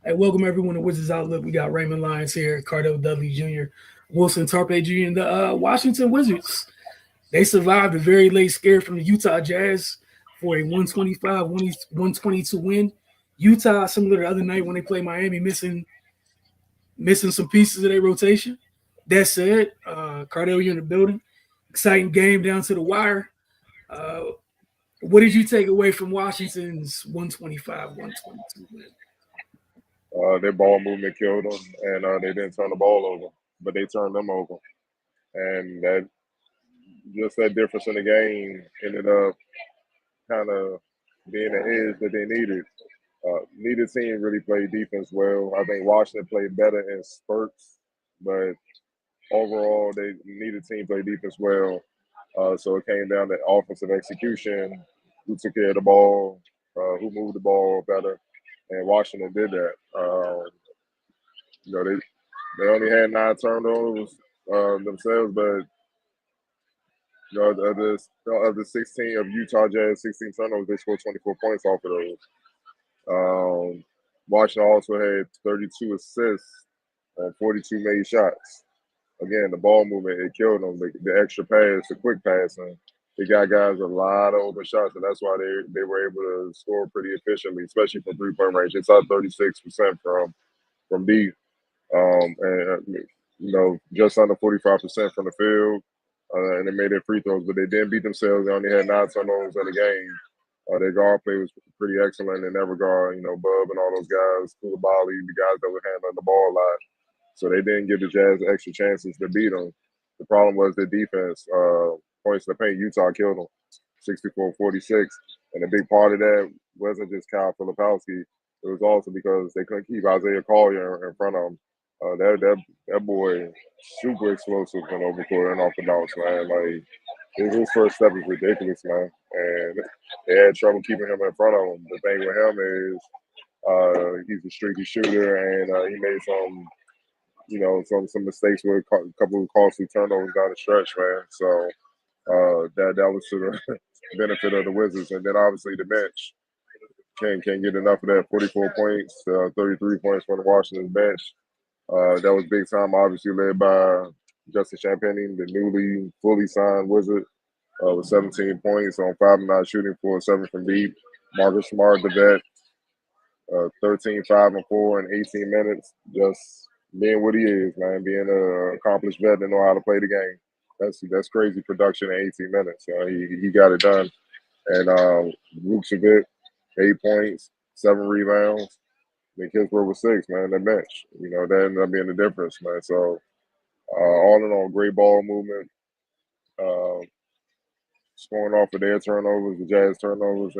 Hey, welcome everyone to Wizards Outlook. We got Raymond Lyons here, Cardell Dudley Jr., Wilson Tarpe Jr., and the Washington Wizards. They survived a very late scare from the Utah Jazz for a 122 win. Utah, similar to the other night when they played Miami, missing some pieces of their rotation. That said, Cardell, you're in the building. Exciting game down to the wire. Uh, what did you take away from Washington's 125-122 win? Their ball movement killed them, and they didn't turn the ball over, but they turned them over, and that just that difference in the game ended up kind of being the edge that they needed. Neither team really played defense well. I think Washington played better in spurts, but overall, they neither team played defense well. So it came down to offensive execution, who took care of the ball, who moved the ball better, and Washington did that. They only had 9 turnovers themselves, but of the 16 of Utah Jazz 16 turnovers, they scored 24 points off of those. Um, Washington also had 32 assists on 42 made shots. Again, the ball movement, it killed them. The extra pass, the quick passing, it got guys a lot of open shots, and that's why they were able to score pretty efficiently, especially from 3 point range. It's up 36% from deep, and just under 45% from the field, and they made their free throws, but they didn't beat themselves. They only had 9 turnovers in the game. Their guard play was pretty excellent in that regard. Bub and all those guys, Koulibaly, the guys that were handling the ball a lot. So they didn't give the Jazz extra chances to beat them. The problem was their defense. Points in the paint, Utah killed them 64-46. And a big part of that wasn't just Kyle Filipowski. It was also because they couldn't keep Isaiah Collier in front of them. That boy, super explosive from over court and off the bounce, man. Like his first step is ridiculous, man. And they had trouble keeping him in front of him. The thing with him is he's a streaky shooter, and he made some mistakes with a couple of costly turnovers down the stretch, man. So that was to the benefit of the Wizards, and then obviously the bench can't get enough of that. 44 points, 33 points from the Washington bench. That was big time, obviously led by Justin Champagnie, the newly fully signed Wizard, with 17 points on 5 and 9 shooting for 7 from deep. Marcus Smart, the vet, 13, 5 and 4 in 18 minutes. Just being what he is, man. Being an accomplished vet and know how to play the game. That's crazy production in 18 minutes. He got it done. And Vucevic, 8 points, 7 rebounds. Then Kingsbury was 6, man. That bench, that ended up being the difference, man. So all in all, great ball movement. Uh, Scoring off of their turnovers, the Jazz turnovers,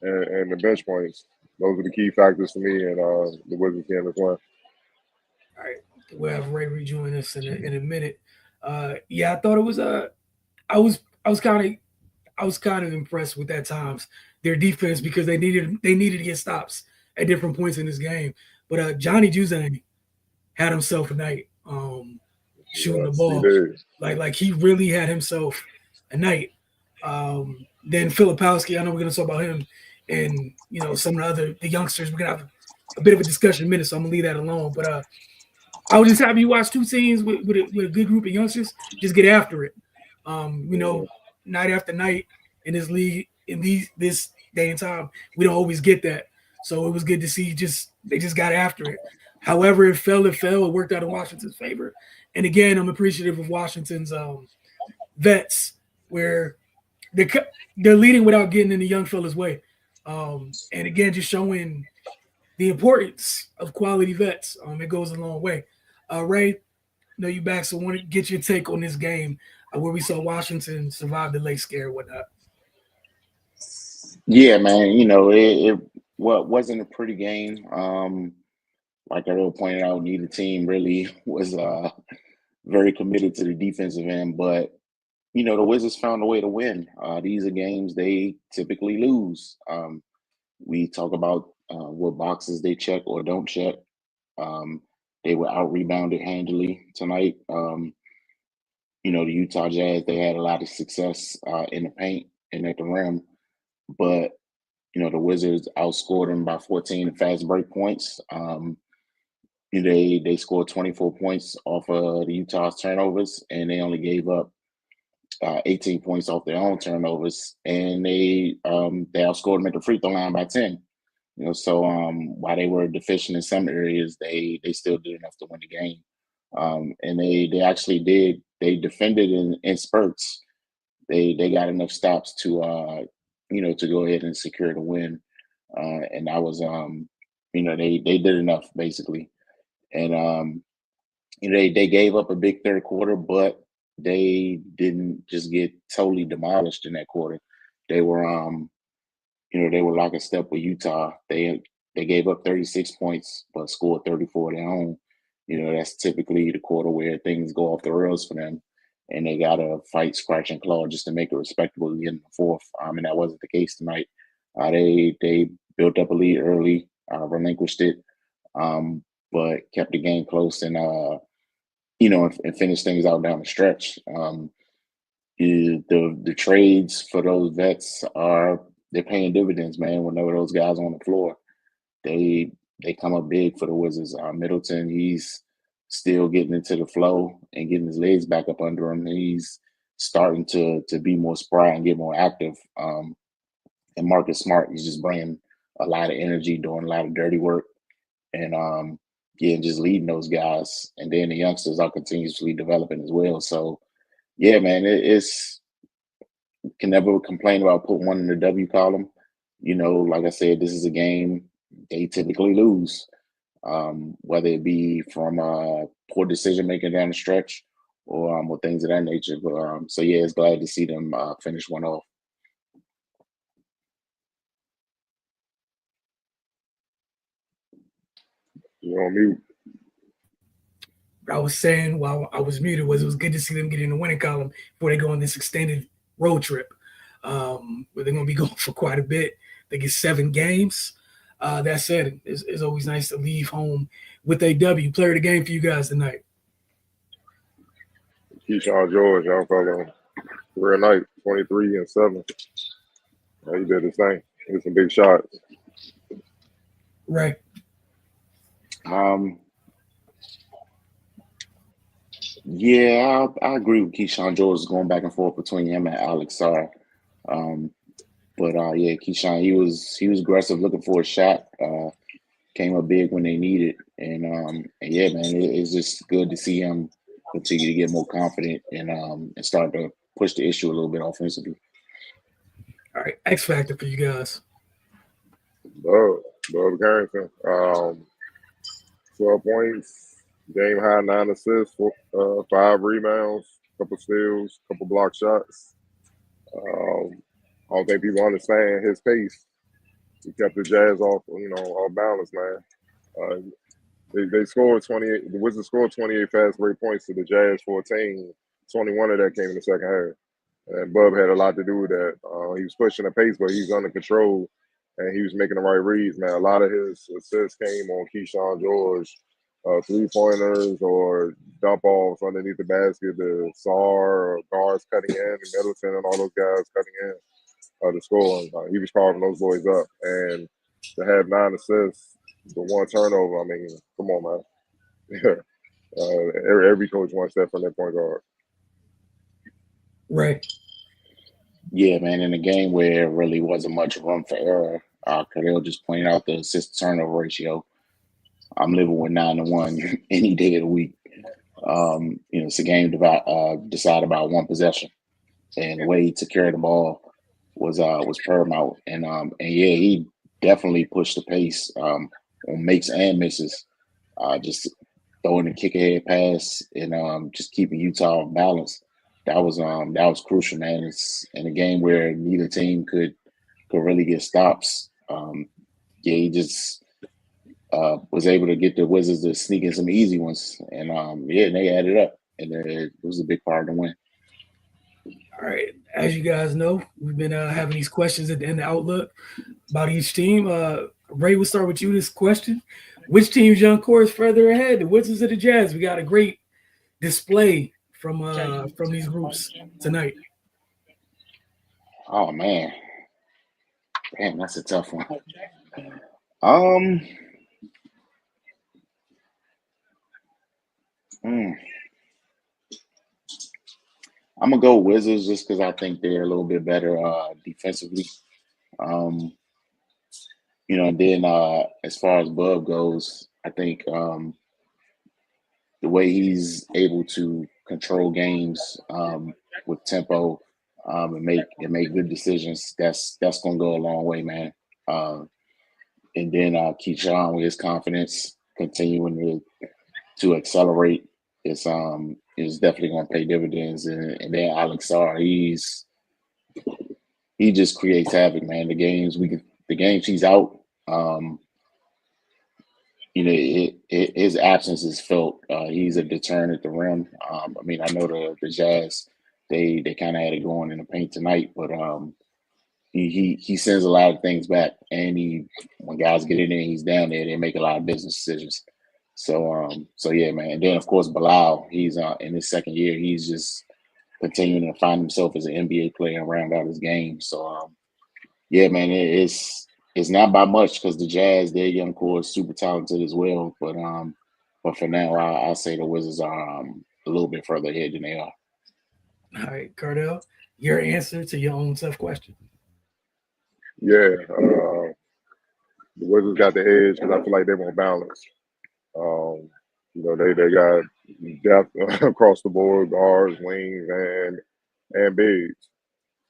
and the bench points. Those are the key factors for me, and the Wizards game as well. All right, we'll have Ray rejoin us in a minute. Yeah, I thought it was I was I was kind of I was kind of impressed with at times their defense because they needed to get stops at different points in this game. But Johnny Juzang had himself a night shooting the Yes, he ball, did. like he really had himself a night. Then Filipowski, I know we're gonna talk about him, and some of the youngsters. We're gonna have a bit of a discussion in a minute, so I'm gonna leave that alone. But I was just happy you watch two teams with a good group of youngsters just get after it. Mhm. Night after night in this league, in this day and time, we don't always get that. So it was good to see they just got after it. However, it fell. It fell. It worked out in Washington's favor. And again, I'm appreciative of Washington's vets, where they're they're leading without getting in the young fella's way. And again, just showing the importance of quality vets. It goes a long way. Ray, know you back, so I want to get your take on this game where we saw Washington survive the late scare and whatnot. Yeah, man. It wasn't a pretty game. Like I really pointed out, neither team really was very committed to the defensive end, but the Wizards found a way to win. These are games they typically lose. We talk about what boxes they check or don't check. Um, they were out rebounded handily tonight. The Utah Jazz, they had a lot of success in the paint and at the rim, but the Wizards outscored them by 14 in fast break points. They scored 24 points off of the Utah's turnovers, and they only gave up 18 points off their own turnovers, and they outscored them at the free throw line by 10. So while they were deficient in some areas, they still did enough to win the game. And they actually did. They defended in spurts. They got enough stops to go ahead and secure the win. And that was they did enough basically. And they gave up a big third quarter, but they didn't just get totally demolished in that quarter. They were they were like a step with Utah. They gave up 36 points, but scored 34 of their own. That's typically the quarter where things go off the rails for them, and they got to fight, scratch, and claw just to make it respectable to get in the fourth. And that wasn't the case tonight. They built up a lead early, relinquished it, but kept the game close and and finished things out down the stretch. The trades for those vets they're paying dividends, man. Whenever those guys on the floor, they come up big for the Wizards. Middleton, he's still getting into the flow and getting his legs back up under him. He's starting to be more spry and get more active. And Marcus Smart is just bringing a lot of energy, doing a lot of dirty work, and just leading those guys. And then the youngsters are continuously developing as well. So yeah, man, it's can never complain about putting one in the W column. Like I said, this is a game they typically lose, whether it be from poor decision making down the stretch or things of that nature. But so yeah, it's glad to see them finish one off. You're on mute. I was saying while I was muted it was good to see them get in the winning column before they go on this extended road trip, where they're going to be going for quite a bit. They get 7 games. That said, it's always nice to leave home with a W. Player of the game for you guys tonight. Keyshawn George, young fella, career night, 23 and 7. He did his thing. He hit some big shots. Right. Yeah, I agree with Keyshawn George going back and forth between him and Alex Sarr. But yeah, Keyshawn, he was aggressive, looking for a shot. Came up big when they needed, and yeah, man, it's just good to see him continue to get more confident and start to push the issue a little bit offensively. All right, X factor for you guys. Bub Carrington, 12 points, game high 9 assists, 5 rebounds, couple steals, couple block shots. I don't think people understand his pace. He kept the Jazz off balance, man. They scored 28. The Wizards scored 28 fast break points to the Jazz 14. 21 of that came in the second half. And Bub had a lot to do with that. He was pushing the pace, but he was under control, and he was making the right reads, man. A lot of his assists came on Keyshawn George, 3-pointers or dump offs underneath the basket. The Sarr or guards cutting in, and Middleton and all those guys cutting in to score. He was carving those boys up, and to have 9 assists, the 1 turnover. I mean, come on, man. Every coach wants that from their point guard. Right. Yeah, man. In a game where there really wasn't much room for error, Cadell just pointed out the assist turnover ratio. I'm living with 9-1 any day of the week. It's a game decided about 1 possession, and the way he took care of the ball was paramount. And yeah, he definitely pushed the pace on makes and misses. Just throwing a kick ahead pass and just keeping Utah off balance. That was crucial, man. It's in a game where neither team could really get stops. Yeah, he just was able to get the Wizards to sneak in some easy ones, and yeah, they added up, and it was a big part of the win. All right. As you guys know, we've been having these questions at the end of Outlook about each team. Ray, we'll start with you this question. Which team's young core is further ahead, the Wizards or the Jazz? We got a great display from these groups tonight. Oh man, Man, that's a tough one. Um, mm, I'm gonna go Wizards just because I think they're a little bit better defensively. Um, and then as far as Bub goes, I think the way he's able to control games with tempo and make good decisions, that's gonna go a long way, man. Uh, and then Keyshawn with his confidence continuing to accelerate is definitely gonna pay dividends. And then Alex Sarr, he just creates havoc, man. The games he's out, um, his absence is felt. He's a deterrent at the rim. I mean, I know the Jazz, they kind of had it going in the paint tonight, but he sends a lot of things back, and when guys get in there, he's down there. They make a lot of business decisions. So yeah, man. And then of course Bilal, he's in his second year. He's just continuing to find himself as an NBA player and round out his game. So yeah, man, it's not by much because the Jazz, their young core is super talented as well. But for now, I'll say the Wizards are a little bit further ahead than they are. All right, Cardell, your answer to your own tough question. Yeah, the Wizards got the edge because I feel like they want balance. Um, they got depth across the board, guards, wings, and bigs.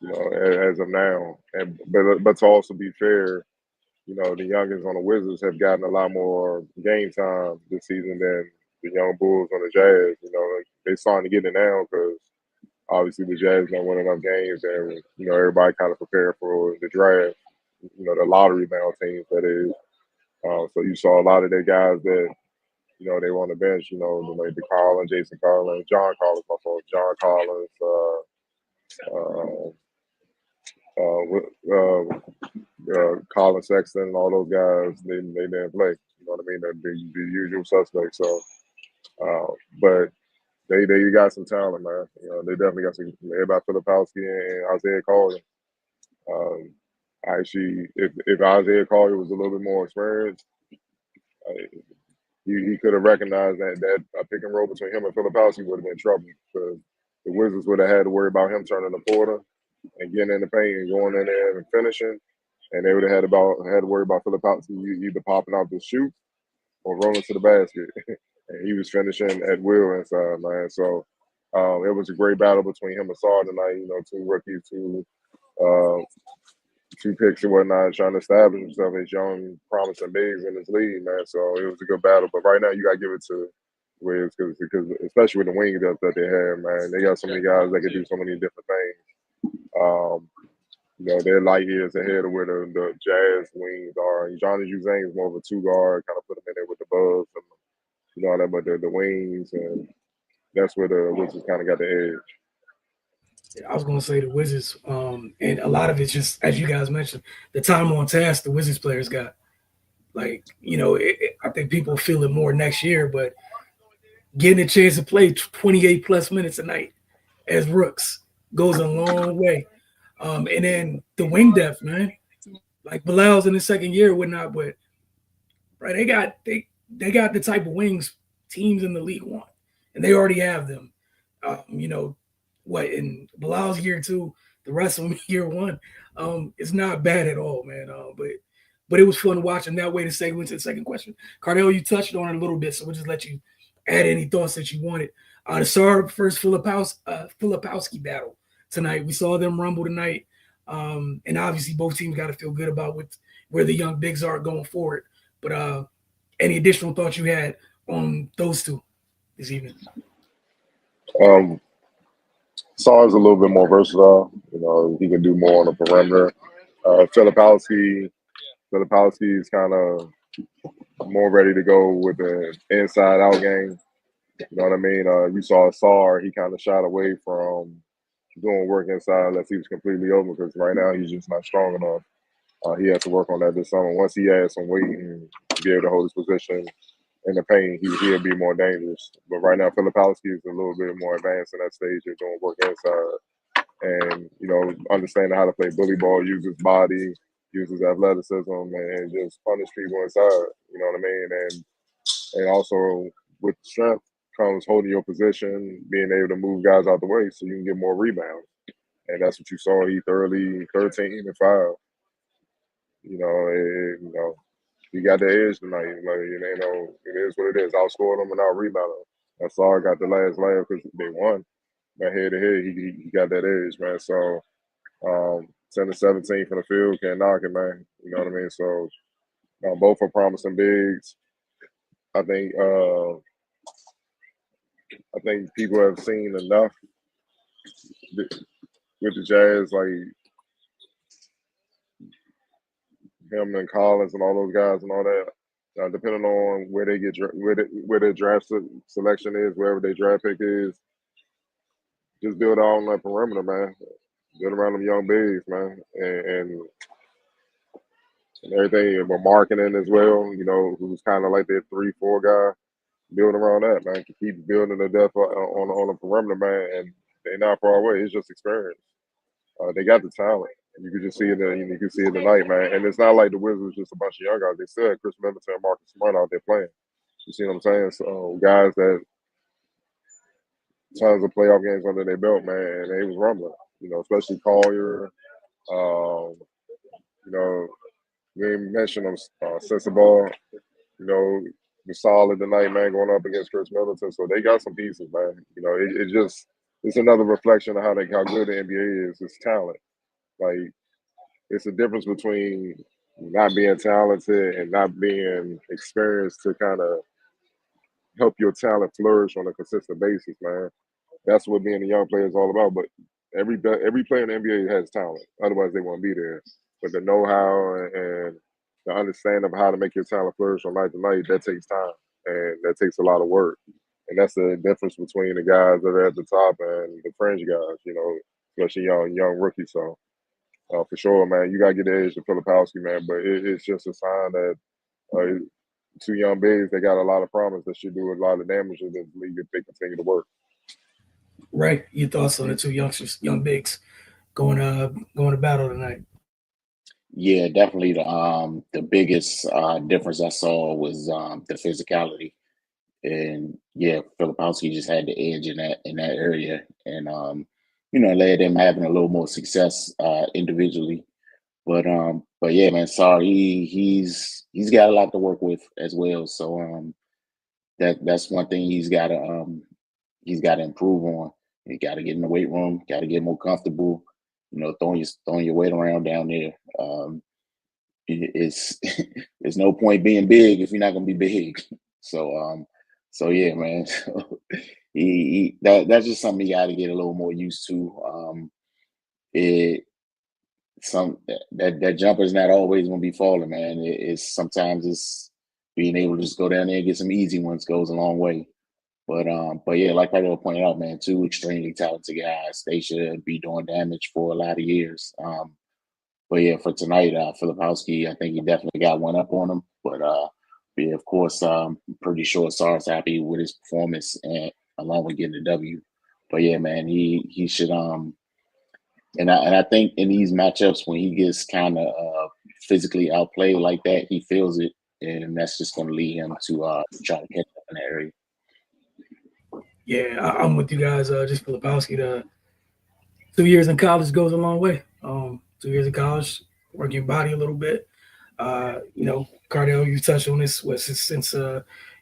As of now, and but to also be fair, the youngins on the Wizards have gotten a lot more game time this season than the young Bulls on the Jazz. They starting to get it now because obviously the Jazz don't win enough games, and everybody kind of prepared for the draft. The lottery bound teams that is. So you saw a lot of their guys that they were on the bench. Like the Collins, Jason Collins, John Collins, my fault, John Collins. Uh, Colin Sexton, and all those guys, they didn't play. You know what I mean? The usual suspects. So, but they got some talent, man. They definitely got some. Everybody Filipowski and Isaiah Collier. Um, actually, if Isaiah Collier was a little bit more experienced, uh, he could have recognized that a pick and roll between him and Filipowski would have been trouble because the Wizards would have had to worry about him turning the porter and getting in the paint and going in there and finishing. And they would have had to worry about Filipowski either popping out the shoot or rolling to the basket. And he was finishing at will inside, man. So it was a great battle between him and Saul tonight. Two rookies, uh, two picks and whatnot, trying to establish himself as young, promising bigs in this league, man. So it was a good battle. But right now, you got to give it to Wiz because especially with the wing depth that they have, man, they got so many guys that can do so many different things. Um, they're light years ahead of where the Jazz wings are. Johnny Juzang is more of a two guard, kind of put him in there with the Bugs and all that, but the wings, and that's where the Wizards kind of got the edge. I was going to say the Wizards, and a lot of it's just as you guys mentioned, the time on task the Wizards players got. Like I think people feel it more next year, but getting a chance to play 28 plus minutes a night as rooks goes a long way. And then the wing depth, man. Like Bilal's in his second year, whatnot, but right, they got the type of wings teams in the league want, and they already have them. What in Bilal's year two, the rest of them year one, it's not bad at all, man. But it was fun watching that way to segue into the second question. Cardell, you touched on it a little bit, so we'll just let you add any thoughts that you wanted. The SAR first Filipowski battle tonight. We saw them rumble tonight. And obviously both teams got to feel good about where the young bigs are going forward. But any additional thoughts you had on those two this evening? Saul is a little bit more versatile. He can do more on the perimeter. Filipowski is kind of more ready to go with the inside out game. You know what I mean? You saw Sar, he kind of shied away from doing work inside unless he was completely open because right now he's just not strong enough. He has to work on that this summer. Once he adds some weight and be able to hold his position in the paint, he'll be more dangerous. But right now, Filipowski is a little bit more advanced in that stage of doing work inside and, understanding how to play bully ball, use his body, use his athleticism and just punish people inside. You know what I mean? And also with strength comes holding your position, being able to move guys out the way so you can get more rebounds. And that's what you saw. He thoroughly 13 and 5. He got the edge tonight. It is what it is. Outscored them and out rebounded them. That's all. Got the last laugh because they won. But head to head, he got that edge, man. So 10 to 17 from the field, can't knock it, man. You know what I mean? So both are promising bigs. I think people have seen enough with the Jazz, like him and Collins and all those guys and all that. Depending on where they get where their draft selection is, wherever their draft pick is, just build out on that perimeter, man. Build around them young bigs, man, and everything. But marketing as well, who's kind of like that 3-4 guy. Build around that, man. Keep building the depth on the perimeter, man. And they're not far away. It's just experience. They got the talent. You can just see it. You can see it tonight, man. And it's not like the Wizards just a bunch of young guys. They still had Chris Middleton and Marcus Smart out there playing. You see what I'm saying? So guys that tons of playoff games under their belt, man, and they was rumbling. Especially Collier. We didn't mention them, Sensabaugh. Was solid tonight, man, going up against Chris Middleton. So they got some pieces, man. It's another reflection of how good the NBA is. It's talent. Like, it's a difference between not being talented and not being experienced to kind of help your talent flourish on a consistent basis, man. That's what being a young player is all about. But every player in the NBA has talent. Otherwise, they won't be there. But the know-how and the understanding of how to make your talent flourish from night to night, that takes time. And that takes a lot of work. And that's the difference between the guys that are at the top and the fringe guys, especially young rookies. So, for sure, man, you got to get the edge to Filipowski, man. But it's just a sign that two young bigs, they got a lot of promise that should do a lot of damage in this league if they continue to work. Right. Your thoughts on the two young bigs going to battle tonight? Yeah, definitely. The biggest difference I saw was the physicality, and yeah, Filipowski just had the edge in that area, and led them having a little more success individually. But yeah, man, sorry, he's got a lot to work with as well. So that's one thing he's got to improve on. You got to get in the weight room, got to get more comfortable. Throwing your weight around down there. It's there's no point being big if you're not gonna be big. So yeah, man. That's just something you got to get a little more used to. It some that jumper is not always gonna be falling, man. It's sometimes it's being able to just go down there and get some easy ones goes a long way. But yeah, like I pointed out, man, two extremely talented guys. They should be doing damage for a lot of years. But yeah, for tonight, Filipowski, I think he definitely got one up on him. But yeah, of course, I'm pretty sure Sar's happy with his performance and along with getting the W. But yeah, man, he should and I think in these matchups when he gets kind of physically outplayed like that, he feels it, and that's just going to lead him to try to catch up in that area. Yeah, I'm with you guys. Just Filipowski, the 2 years in college goes a long way. 2 years in college, work your body a little bit. Cardell, you touched on this since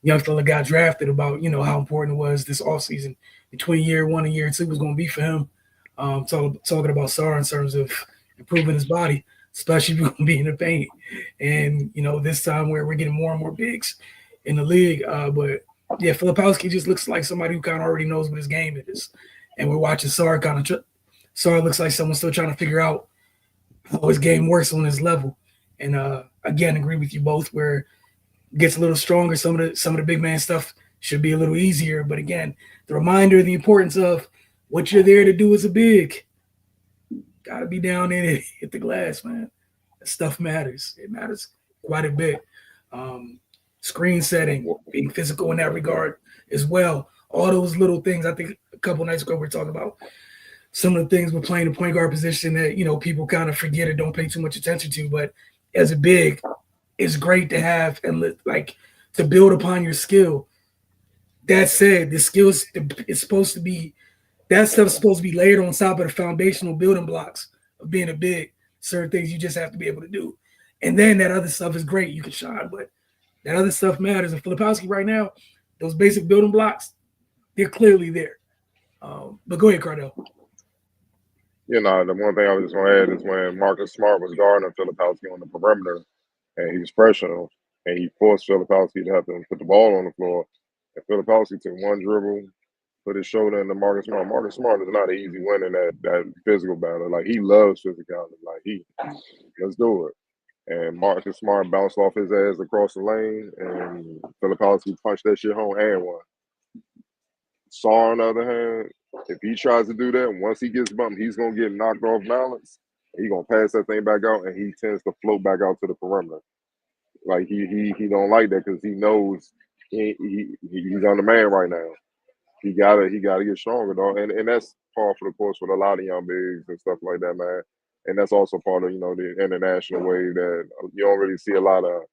young fella got drafted about how important it was this offseason between year one and year two was going to be for him. Talking about Sar in terms of improving his body, especially if you're going to be in the paint. And this time where we're getting more and more bigs in the league. But yeah, Filipowski just looks like somebody who kind of already knows what his game is. And we're watching Sar Sar looks like someone's still trying to figure out how his game works on his level. And again, agree with you both where it gets a little stronger. Some of the big man stuff should be a little easier. But again, the reminder, the importance of what you're there to do as a big. Gotta be down there and hit the glass, man. That stuff matters. It matters quite a bit. Screen setting, being physical in that regard as well. All those little things. I think a couple nights ago we were talking about some of the things with playing the point guard position that people kind of forget or don't pay too much attention to. But as a big, it's great to have and like to build upon your skill. That said, the skills is supposed to be that stuff's supposed to be layered on top of the foundational building blocks of being a big. Certain things you just have to be able to do, and then that other stuff is great. You can shine, but that other stuff matters. And Filipowski right now, those basic building blocks, they're clearly there. But go ahead, Cardell. The one thing I was just going to add is when Marcus Smart was guarding Filipowski on the perimeter, and he was pressuring him, and he forced Filipowski to have to put the ball on the floor. And Filipowski took one dribble, put his shoulder into Marcus Smart. Marcus Smart is not an easy win in that physical battle. Like, he loves physicality. Like, let's do it. And Marcus Smart bounced off his ass across the lane, and Filipowski punched that shit home and won. Saw, on the other hand, if he tries to do that, once he gets bumped, he's going to get knocked off balance. He's going to pass that thing back out, and he tends to float back out to the perimeter. Like, he don't like that because he knows he's on the man right now. He gotta get stronger, though. And that's par for the course with a lot of young bigs and stuff like that, man. And that's also part of, the international way that you don't really see a lot of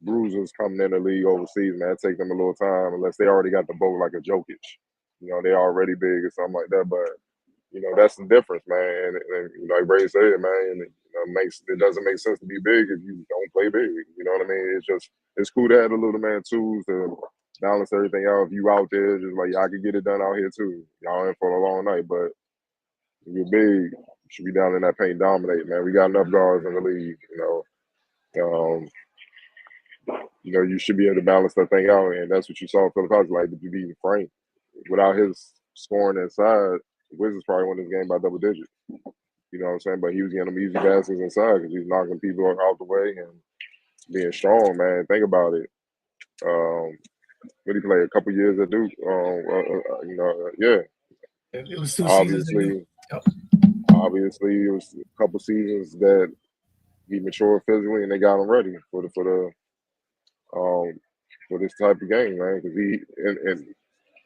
bruisers coming in the league overseas, man. It takes them a little time unless they already got the boat like a Jokic. They already big or something like that. But, that's the difference, man. And like Bray said, man, and, it doesn't make sense to be big if you don't play big. You know what I mean? It's cool to have the little man tools to balance everything out. If you out there, just like, I could get it done out here too. Y'all in for a long night, but if you're big, you should be down in that paint dominating, man. We got enough guards in the league, you should be able to balance that thing out, and that's what you saw Philip Hudson like to be Frank. Without his scoring inside, the Wizards probably won this game by double digits. You know what I'm saying? But he was getting them easy passes inside because he was knocking people out the way and being strong, man. Think about it. What he played a couple years at Duke. Yeah. It was 2 seasons. Obviously, it was a couple seasons that he matured physically, and they got him ready for this type of game, man. Because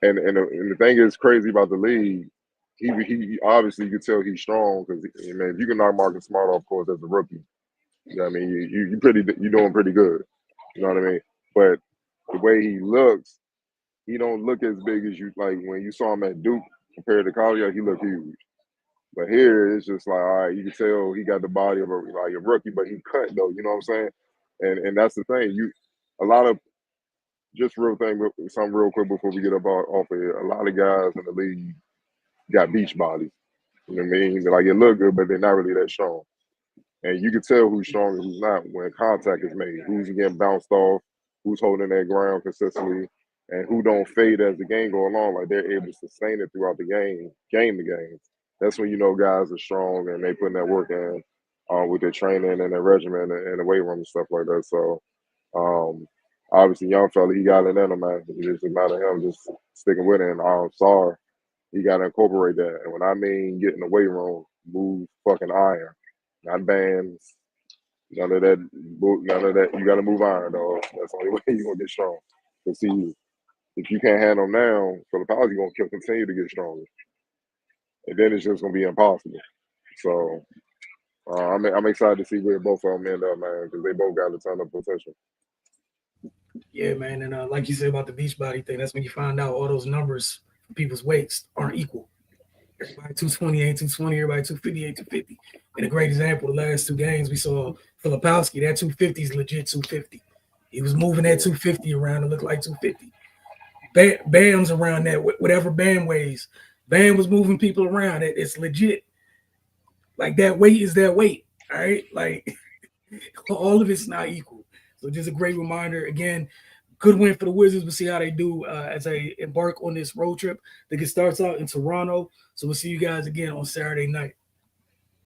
the thing is crazy about the league. He obviously, you can tell he's strong because, man, if you can knock Marcus Smart off course as a rookie, you know what I mean, you're doing pretty good. You know what I mean? But the way he looks, he don't look as big as you like when you saw him at Duke compared to college. He looked huge. But here it's just like, all right, you can tell he got the body of a rookie, but he cut though. You know what I'm saying? And that's the thing. A lot of just real thing, something real quick before we get up off of it. A lot of guys in the league got beach bodies. You know what I mean? Like, it look good, but they're not really that strong. And you can tell who's strong and who's not when contact is made. Who's getting bounced off, who's holding that ground consistently, and who don't fade as the game go along. Like, they're able to sustain it throughout the game to game. That's when you know guys are strong and they putting that work in with their training and their regimen and the weight room and stuff like that. So, obviously, young fella, he got it in him, man. It's just a matter of him just sticking with it. And I'm sorry, he got to incorporate that. And when I mean get in the weight room, move fucking iron, not bands. None of that. You got to move iron, dog. That's the only way you're going to get strong. Because, see, if you can't handle him now, Filipowski's going to continue to get stronger. And then it's just going to be impossible. So, I'm excited to see where both of them end up, man, because they both got a ton of potential. Yeah, man. And like you said about the beach body thing, that's when you find out all those numbers for people's weights aren't equal. Everybody 220 ain't 220, everybody 250 ain't 250. And a great example, the last 2 games we saw Filipowski, that 250 is legit 250. He was moving that 250 around and looked like 250. Bam's around that, whatever Bam weighs. Bam was moving people around. It's legit. Like, that weight is that weight. All right. Like, all of it's not equal. So just a great reminder. Again, good win for the Wizards. We'll see how they do as they embark on this road trip. I think it starts out in Toronto. So we'll see you guys again on Saturday night.